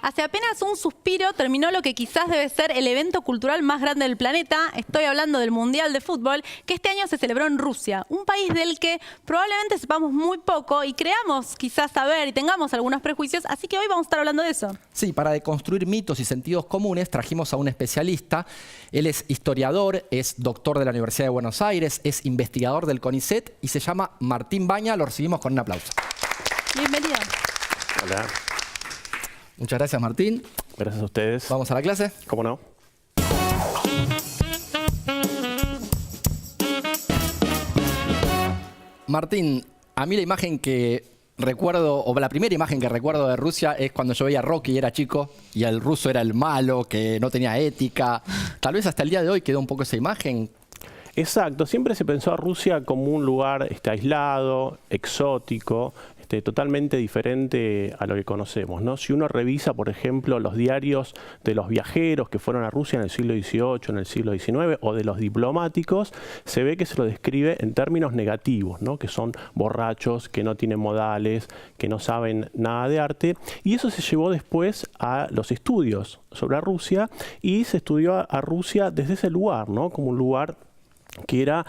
Hace apenas un suspiro terminó lo que quizás debe ser el evento cultural más grande del planeta. Estoy hablando del Mundial de Fútbol, que este año se celebró en Rusia, un país del que probablemente sepamos muy poco y creamos quizás saber y tengamos algunos prejuicios, así que hoy vamos a estar hablando de eso. Sí, para deconstruir mitos y sentidos comunes trajimos a un especialista. Él es historiador, es doctor de la Universidad de Buenos Aires, es investigador del CONICET y se llama Martín Baña. Lo recibimos con un aplauso. Bienvenido. Hola. Muchas gracias, Martín. Gracias a ustedes. ¿Vamos a la clase? ¿Cómo no? Martín, a mí la imagen que recuerdo, o la primera imagen que recuerdo de Rusia es cuando yo veía a Rocky y era chico y el ruso era el malo, que no tenía ética. Tal vez hasta el día de hoy quedó un poco esa imagen. Exacto, siempre se pensó a Rusia como un lugar aislado, exótico, totalmente diferente a lo que conocemos, ¿no? Si uno revisa, por ejemplo, los diarios de los viajeros que fueron a Rusia en el siglo XVIII, en el siglo XIX, o de los diplomáticos, se ve que se lo describe en términos negativos, ¿no? Que son borrachos, que no tienen modales, que no saben nada de arte. Y eso se llevó después a los estudios sobre Rusia y se estudió a Rusia desde ese lugar, ¿no? Como un lugar que era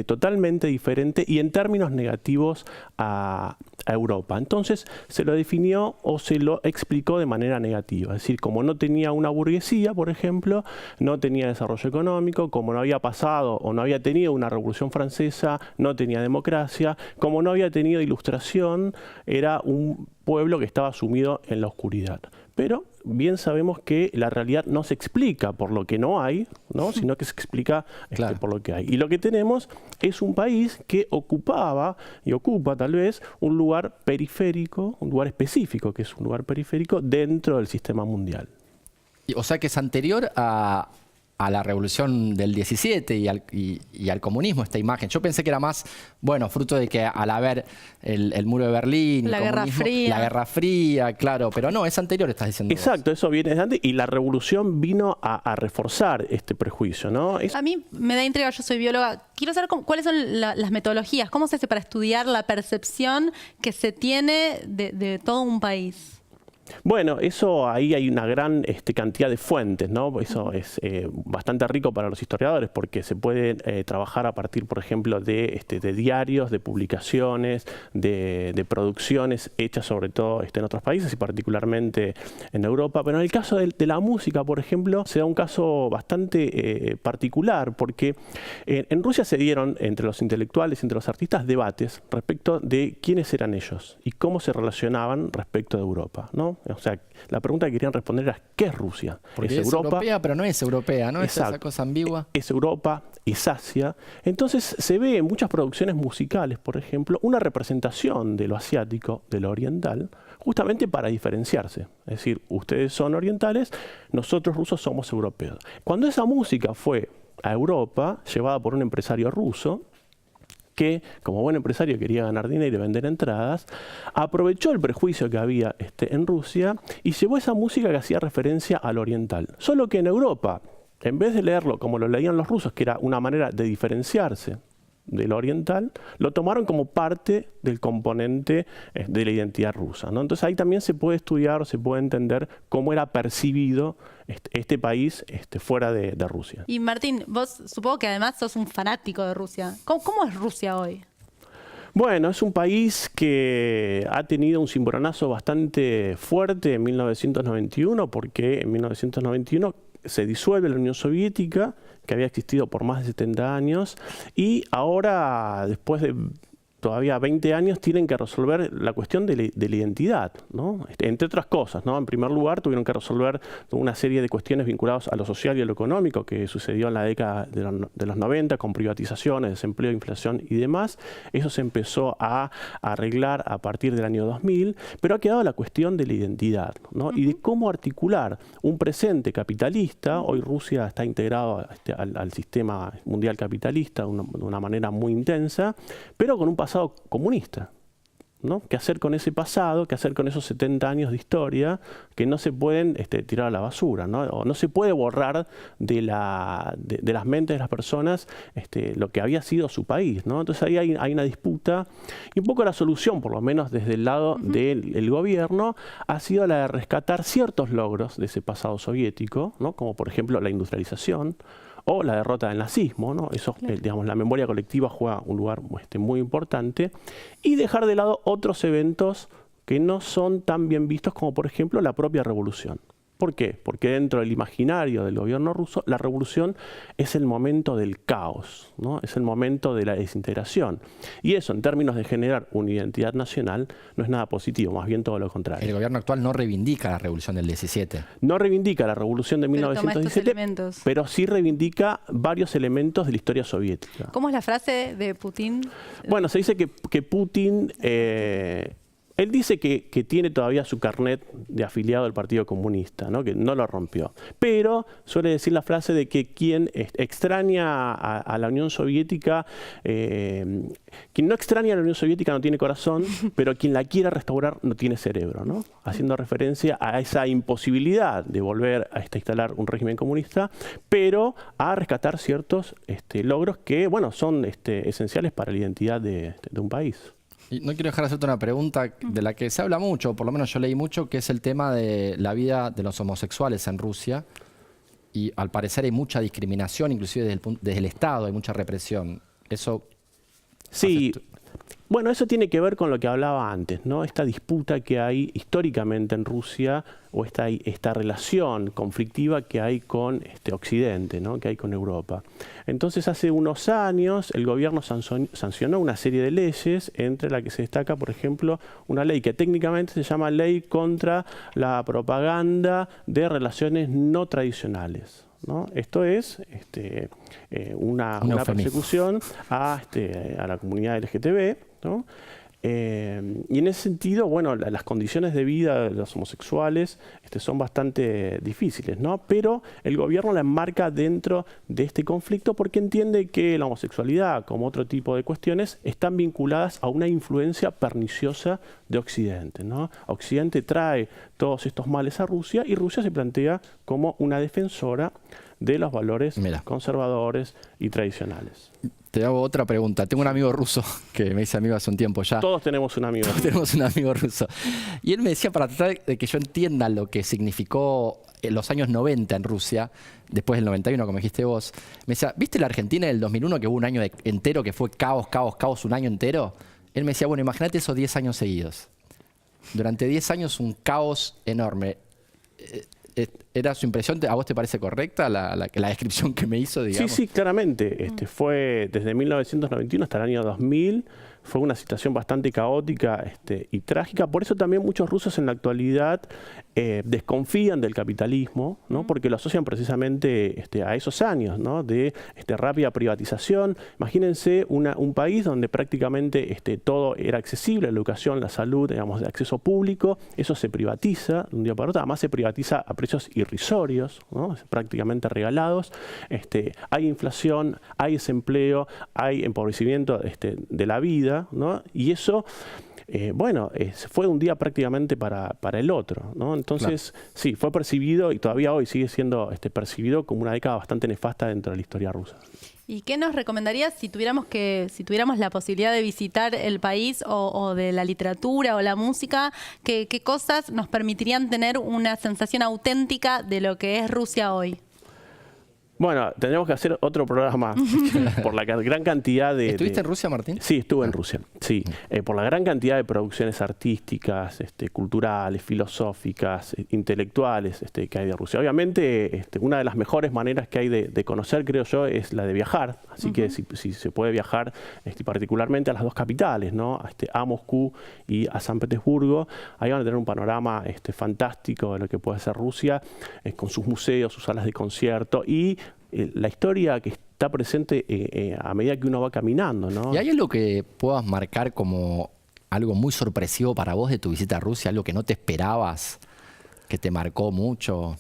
totalmente diferente y en términos negativos a Europa. Entonces se lo definió o se lo explicó de manera negativa. Es decir, como no tenía una burguesía, por ejemplo, no tenía desarrollo económico, como no había pasado o no había tenido una revolución francesa, no tenía democracia, como no había tenido ilustración, era un pueblo que estaba sumido en la oscuridad. Pero bien sabemos que la realidad no se explica por lo que no hay, ¿no? Sino que se explica Claro. por lo que hay. Y lo que tenemos es un país que ocupaba y ocupa tal vez un lugar periférico, un lugar específico, que es un lugar periférico dentro del sistema mundial. O sea que es anterior a la revolución del 17 y al comunismo esta imagen. Yo pensé que era más, bueno, fruto de que al haber el muro de Berlín, La Guerra Fría. La Guerra Fría, claro, pero no, es anterior, estás diciendo vos. Exacto, eso viene de antes y la revolución vino a reforzar este prejuicio, ¿no? A mí me da intriga, yo soy bióloga. Quiero saber cuáles son las metodologías, cómo se hace para estudiar la percepción que se tiene de todo un país. Bueno, eso ahí hay una gran cantidad de fuentes, ¿no? Eso es bastante rico para los historiadores porque se puede trabajar a partir, por ejemplo, de diarios, de publicaciones, de producciones hechas sobre todo en otros países y particularmente en Europa. Pero en el caso de la música, por ejemplo, se da un caso bastante particular porque en Rusia se dieron entre los intelectuales, entre los artistas, debates respecto de quiénes eran ellos y cómo se relacionaban respecto de Europa, ¿no? O sea, la pregunta que querían responder era ¿qué es Rusia? Porque es europea, pero no es europea, ¿no? Es esa cosa ambigua. Es Europa, es Asia. Entonces se ve en muchas producciones musicales, por ejemplo, una representación de lo asiático, de lo oriental, justamente para diferenciarse. Es decir, ustedes son orientales, nosotros rusos somos europeos. Cuando esa música fue a Europa, llevada por un empresario ruso, que como buen empresario quería ganar dinero y vender entradas, aprovechó el prejuicio que había en Rusia y llevó esa música que hacía referencia al oriental. Solo que en Europa, en vez de leerlo como lo leían los rusos, que era una manera de diferenciarse de lo oriental, lo tomaron como parte del componente de la identidad rusa, ¿no? Entonces ahí también se puede estudiar o se puede entender cómo era percibido este país fuera de Rusia. Y Martín, vos supongo que además sos un fanático de Rusia. ¿Cómo es Rusia hoy? Bueno, es un país que ha tenido un cimbronazo bastante fuerte en 1991, porque en 1991 se disuelve la Unión Soviética, que había existido por más de 70 años, y ahora, después de todavía 20 años, tienen que resolver la cuestión de la identidad, ¿no? Entre otras cosas, ¿no? En primer lugar, tuvieron que resolver una serie de cuestiones vinculadas a lo social y a lo económico que sucedió en la década de los 90, con privatizaciones, desempleo, inflación y demás. Eso se empezó a arreglar a partir del año 2000, pero ha quedado la cuestión de la identidad, ¿no? Y de cómo articular un presente capitalista. Hoy Rusia está integrado al sistema mundial capitalista de una manera muy intensa, pero con un pasado comunista, ¿no? ¿Qué hacer con ese pasado? ¿Qué hacer con esos 70 años de historia que no se pueden tirar a la basura, ¿no? O no se puede borrar de las mentes de las personas lo que había sido su país, ¿no? Entonces ahí hay una disputa y un poco la solución, por lo menos desde el lado del gobierno, ha sido la de rescatar ciertos logros de ese pasado soviético, ¿no? Como por ejemplo la industrialización, o la derrota del nazismo, ¿no? Eso, digamos, la memoria colectiva juega un lugar muy importante, y dejar de lado otros eventos que no son tan bien vistos como, por ejemplo, la propia revolución. ¿Por qué? Porque dentro del imaginario del gobierno ruso, la revolución es el momento del caos, ¿no? Es el momento de la desintegración. Y eso, en términos de generar una identidad nacional, no es nada positivo, más bien todo lo contrario. El gobierno actual no reivindica la revolución del 17. No reivindica la revolución de 1917, pero sí reivindica varios elementos de la historia soviética. ¿Cómo es la frase de Putin? Bueno, se dice que Putin... él dice que tiene todavía su carnet de afiliado del Partido Comunista, ¿no? Que no lo rompió. Pero suele decir la frase de que quien extraña a la Unión Soviética, quien no extraña a la Unión Soviética no tiene corazón, pero quien la quiera restaurar no tiene cerebro, ¿no? Haciendo referencia a esa imposibilidad de volver a instalar un régimen comunista, pero a rescatar ciertos logros que, bueno, son esenciales para la identidad de un país. Y no quiero dejar de hacerte una pregunta de la que se habla mucho, por lo menos yo leí mucho, que es el tema de la vida de los homosexuales en Rusia. Y al parecer hay mucha discriminación, inclusive desde el Estado hay mucha represión. Eso... Sí, bueno, eso tiene que ver con lo que hablaba antes, ¿no? Esta disputa que hay históricamente en Rusia, o esta relación conflictiva que hay con Occidente, ¿no? Que hay con Europa. Entonces, hace unos años el gobierno sancionó una serie de leyes, entre las que se destaca, por ejemplo, una ley que técnicamente se llama Ley contra la propaganda de relaciones no tradicionales, ¿no? Esto es una persecución a la comunidad LGTB, ¿no? Y en ese sentido, bueno, las condiciones de vida de los homosexuales son bastante difíciles, ¿no? Pero el gobierno la enmarca dentro de este conflicto porque entiende que la homosexualidad, como otro tipo de cuestiones, están vinculadas a una influencia perniciosa de Occidente, ¿no? Occidente trae todos estos males a Rusia y Rusia se plantea como una defensora de los valores conservadores y tradicionales. Te hago otra pregunta. Tengo un amigo ruso que me dice amigo hace un tiempo ya. Todos tenemos un amigo. Todos tenemos un amigo ruso. Y él me decía, para tratar de que yo entienda lo que significó en los años 90 en Rusia, después del 91, como dijiste vos, me decía, ¿viste la Argentina del 2001 que hubo un año entero que fue caos, caos, caos, un año entero? Él me decía, bueno, imagínate esos 10 años seguidos. Durante 10 años un caos enorme. ¿Era su impresión? ¿A vos te parece correcta la descripción que me hizo, digamos? Sí, claramente. Fue desde 1991 hasta el año 2000. Fue una situación bastante caótica y trágica. Por eso también muchos rusos en la actualidad desconfían del capitalismo, ¿no? Porque lo asocian precisamente a esos años, ¿no? De rápida privatización. Imagínense un país donde prácticamente todo era accesible, la educación, la salud, digamos, de acceso público. Eso se privatiza de un día para otro. Además se privatiza a precios irrisorios, ¿no? Prácticamente regalados. Hay inflación, hay desempleo, hay empobrecimiento de la vida, ¿no? Y eso, fue un día prácticamente para el otro, ¿no? Entonces, sí, fue percibido y todavía hoy sigue siendo percibido como una década bastante nefasta dentro de la historia rusa. ¿Y qué nos recomendarías si tuviéramos la posibilidad de visitar el país o de la literatura o la música? ¿Qué cosas nos permitirían tener una sensación auténtica de lo que es Rusia hoy? Bueno, tendríamos que hacer otro programa por la gran cantidad de... ¿Estuviste en Rusia, Martín? Sí, estuve en Rusia, sí. Por la gran cantidad de producciones artísticas, culturales, filosóficas, intelectuales que hay de Rusia. Obviamente, una de las mejores maneras que hay de conocer, creo yo, es la de viajar. Así que si se puede viajar particularmente a las dos capitales, ¿no? A Moscú y a San Petersburgo, ahí van a tener un panorama fantástico de lo que puede ser Rusia, con sus museos, sus salas de concierto y la historia que está presente a medida que uno va caminando, ¿no? ¿Y hay algo que puedas marcar como algo muy sorpresivo para vos de tu visita a Rusia? ¿Algo que no te esperabas, que te marcó mucho?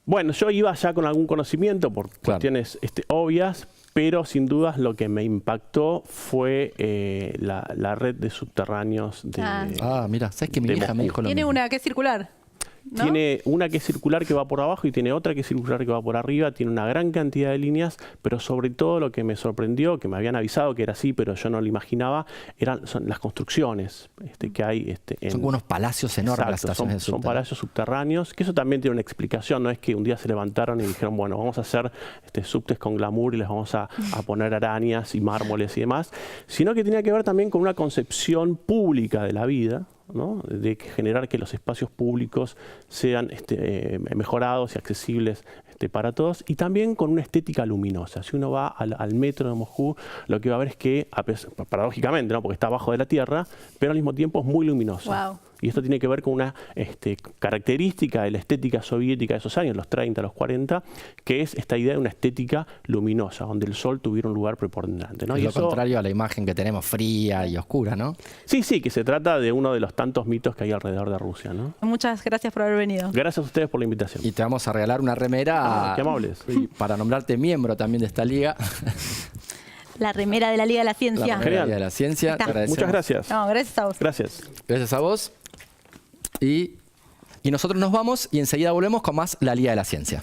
Bueno, yo iba ya con algún conocimiento por cuestiones obvias, pero sin dudas lo que me impactó fue la red de subterráneos de Mira, ¿sabes que mi de hija me Moscú. dijo lo Tiene mismo? una que es circular, ¿no? Tiene una que es circular que va por abajo y tiene otra que es circular que va por arriba. Tiene una gran cantidad de líneas, pero sobre todo lo que me sorprendió, que me habían avisado que era así, pero yo no lo imaginaba, son las construcciones que hay. Son como unos palacios enormes las Exacto, estaciones de son subte. palacios subterráneos, que eso también tiene una explicación. No es que un día se levantaron y dijeron, bueno, vamos a hacer subtes con glamour y les vamos a poner arañas y mármoles y demás, sino que tenía que ver también con una concepción pública de la vida, ¿no? De generar que los espacios públicos sean mejorados y accesibles para todos, y también con una estética luminosa. Si uno va al metro de Moscú, lo que va a ver es que, paradójicamente, ¿no? Porque está abajo de la tierra, pero al mismo tiempo es muy luminoso. Wow. Y esto tiene que ver con una característica de la estética soviética de esos años, los 30, los 40, que es esta idea de una estética luminosa, donde el sol tuviera un lugar preponderante, ¿no? Es Y lo eso, contrario a la imagen que tenemos fría y oscura, ¿no? sí, que se trata de uno de los tantos mitos que hay alrededor de Rusia, ¿no? Muchas gracias por haber venido. Gracias a ustedes por la invitación. Y te vamos a regalar una remera. Qué amables. Y para nombrarte miembro también de esta liga. La remera de la Liga de la La Ciencia. remera Genial. de la ciencia. Está. Te agradecemos. Muchas gracias. No, gracias a vos. Gracias. Gracias a vos. Y nosotros nos vamos y enseguida volvemos con más La Liga de la Ciencia.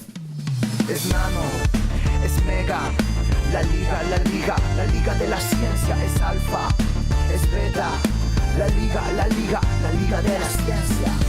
Es nano, es mega, la liga de la ciencia es alfa, es beta, la liga de la ciencia.